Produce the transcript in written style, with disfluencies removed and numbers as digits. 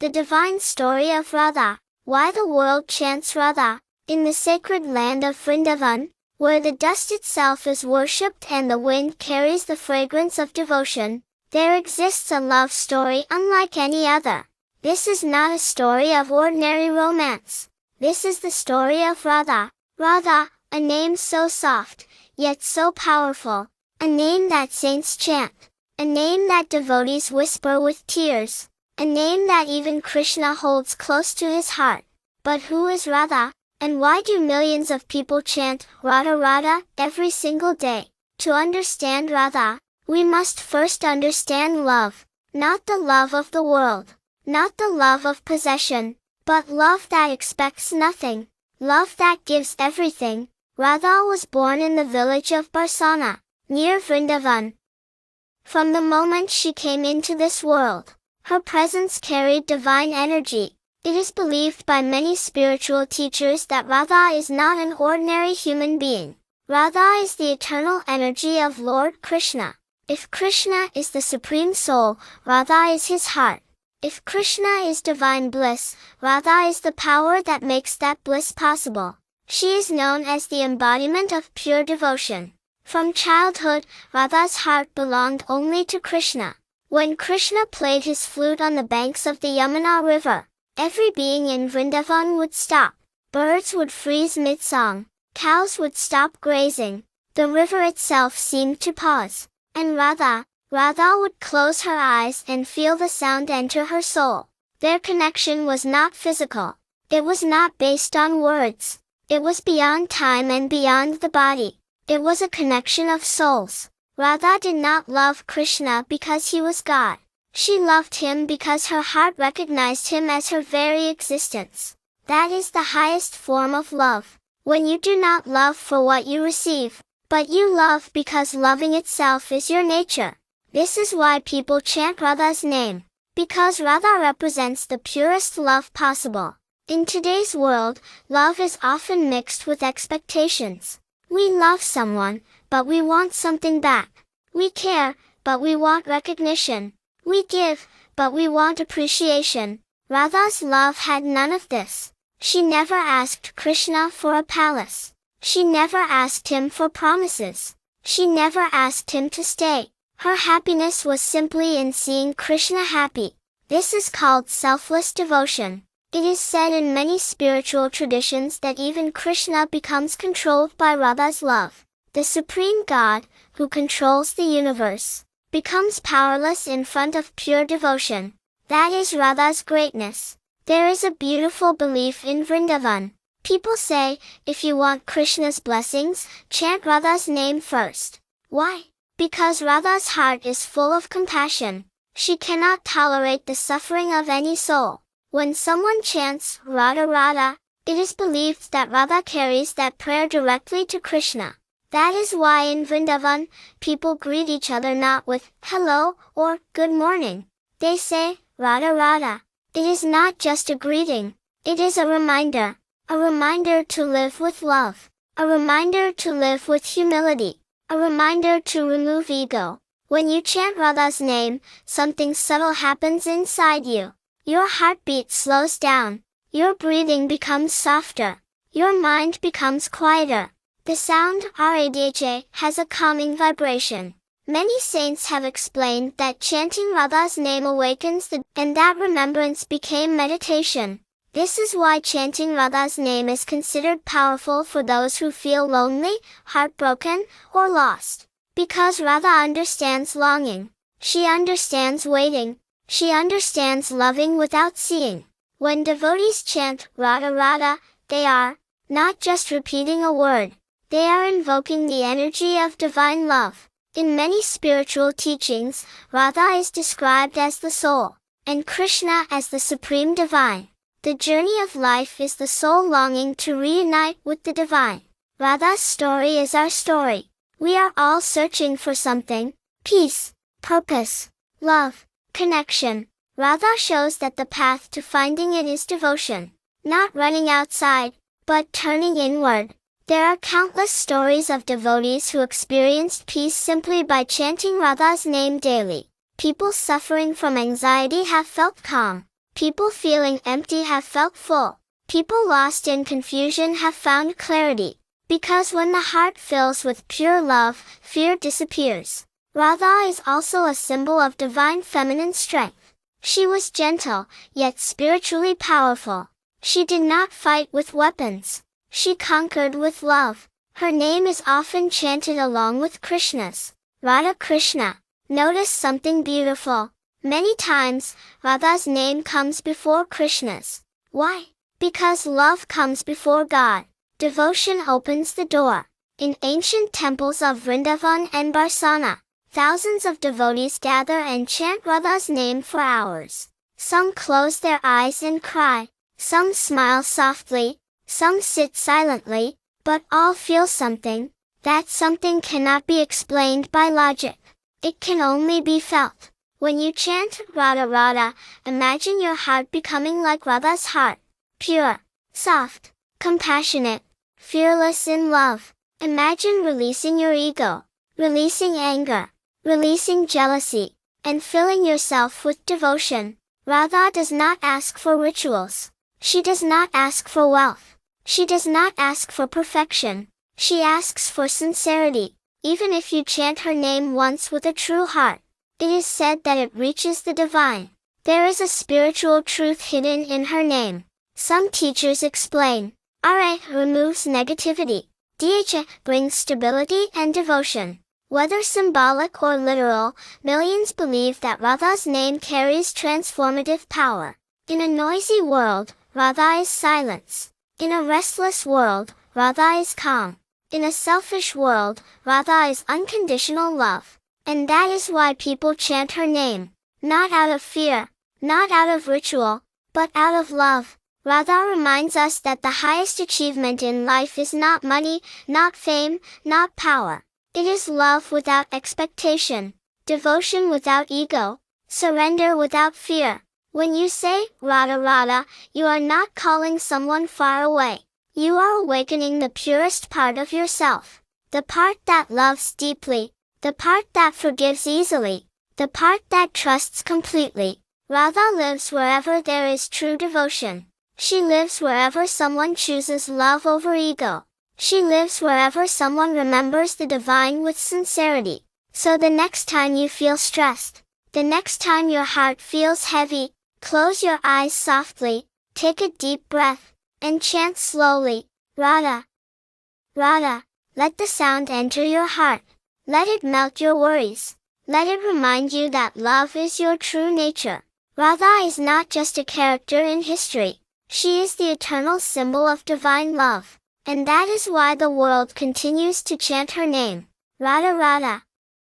The divine story of Radha. Why the world chants Radha. In the sacred land of Vrindavan, where the dust itself is worshipped and the wind carries the fragrance of devotion, there exists a love story unlike any other. This is not a story of ordinary romance. This is the story of Radha. Radha, a name so soft, yet so powerful. A name that saints chant. A name that devotees whisper with tears. A name that even Krishna holds close to his heart. But who is Radha? And why do millions of people chant Radha Radha every single day? To understand Radha, we must first understand love. Not the love of the world. Not the love of possession. But love that expects nothing. Love that gives everything. Radha was born in the village of Barsana, near Vrindavan. From the moment she came into this world, her presence carried divine energy. It is believed by many spiritual teachers that Radha is not an ordinary human being. Radha is the eternal energy of Lord Krishna. If Krishna is the supreme soul, Radha is his heart. If Krishna is divine bliss, Radha is the power that makes that bliss possible. She is known as the embodiment of pure devotion. From childhood, Radha's heart belonged only to Krishna. When Krishna played his flute on the banks of the Yamuna river, every being in Vrindavan would stop. Birds would freeze mid-song. Cows would stop grazing. The river itself seemed to pause. And Radha would close her eyes and feel the sound enter her soul. Their connection was not physical. It was not based on words. It was beyond time and beyond the body. It was a connection of souls. Radha did not love Krishna because he was God. She loved him because her heart recognized him as her very existence. That is the highest form of love. When you do not love for what you receive, but you love because loving itself is your nature. This is why people chant Radha's name, because Radha represents the purest love possible. In today's world, love is often mixed with expectations. We love someone, but we want something back. We care, but we want recognition. We give, but we want appreciation. Radha's love had none of this. She never asked Krishna for a palace. She never asked him for promises. She never asked him to stay. Her happiness was simply in seeing Krishna happy. This is called selfless devotion. It is said in many spiritual traditions that even Krishna becomes controlled by Radha's love. The Supreme God, who controls the universe, becomes powerless in front of pure devotion. That is Radha's greatness. There is a beautiful belief in Vrindavan. People say, if you want Krishna's blessings, chant Radha's name first. Why? Because Radha's heart is full of compassion. She cannot tolerate the suffering of any soul. When someone chants Radha Radha, it is believed that Radha carries that prayer directly to Krishna. That is why in Vrindavan, people greet each other not with hello or good morning. They say Radha Radha. It is not just a greeting. It is a reminder to live with love, a reminder to live with humility, a reminder to remove ego. When you chant Radha's name, something subtle happens inside you. Your heartbeat slows down. Your breathing becomes softer. Your mind becomes quieter. The sound Radha has a calming vibration. Many saints have explained that chanting Radha's name awakens and that remembrance became meditation. This is why chanting Radha's name is considered powerful for those who feel lonely, heartbroken, or lost. Because Radha understands longing. She understands waiting. She understands loving without seeing. When devotees chant Radha Radha, they are not just repeating a word. They are invoking the energy of divine love. In many spiritual teachings, Radha is described as the soul, and Krishna as the supreme divine. The journey of life is the soul longing to reunite with the divine. Radha's story is our story. We are all searching for something: peace, purpose, love, connection. Radha shows that the path to finding it is devotion. Not running outside, but turning inward. There are countless stories of devotees who experienced peace simply by chanting Radha's name daily. People suffering from anxiety have felt calm. People feeling empty have felt full. People lost in confusion have found clarity. Because when the heart fills with pure love, fear disappears. Radha is also a symbol of divine feminine strength. She was gentle, yet spiritually powerful. She did not fight with weapons. She conquered with love. Her name is often chanted along with Krishna's. Radha Krishna. Notice something beautiful. Many times, Radha's name comes before Krishna's. Why? Because love comes before God. Devotion opens the door. In ancient temples of Vrindavan and Barsana, thousands of devotees gather and chant Radha's name for hours. Some close their eyes and cry. Some smile softly. Some sit silently. But all feel something. That something cannot be explained by logic. It can only be felt. When you chant Radha Radha, imagine your heart becoming like Radha's heart. Pure, soft, compassionate, fearless in love. Imagine releasing your ego, releasing anger, releasing jealousy, and filling yourself with devotion. Radha does not ask for rituals. She does not ask for wealth. She does not ask for perfection. She asks for sincerity. Even if you chant her name once with a true heart, it is said that it reaches the divine. There is a spiritual truth hidden in her name. Some teachers explain, Ra removes negativity. Dha brings stability and devotion. Whether symbolic or literal, millions believe that Radha's name carries transformative power. In a noisy world, Radha is silence. In a restless world, Radha is calm. In a selfish world, Radha is unconditional love. And that is why people chant her name. Not out of fear, not out of ritual, but out of love. Radha reminds us that the highest achievement in life is not money, not fame, not power. It is love without expectation, devotion without ego, surrender without fear. When you say, Radha Radha, you are not calling someone far away. You are awakening the purest part of yourself. The part that loves deeply. The part that forgives easily. The part that trusts completely. Radha lives wherever there is true devotion. She lives wherever someone chooses love over ego. She lives wherever someone remembers the divine with sincerity. So the next time you feel stressed, the next time your heart feels heavy, close your eyes softly, take a deep breath, and chant slowly, Radha, Radha. Let the sound enter your heart. Let it melt your worries. Let it remind you that love is your true nature. Radha is not just a character in history. She is the eternal symbol of divine love. And that is why the world continues to chant her name. Radha Radha.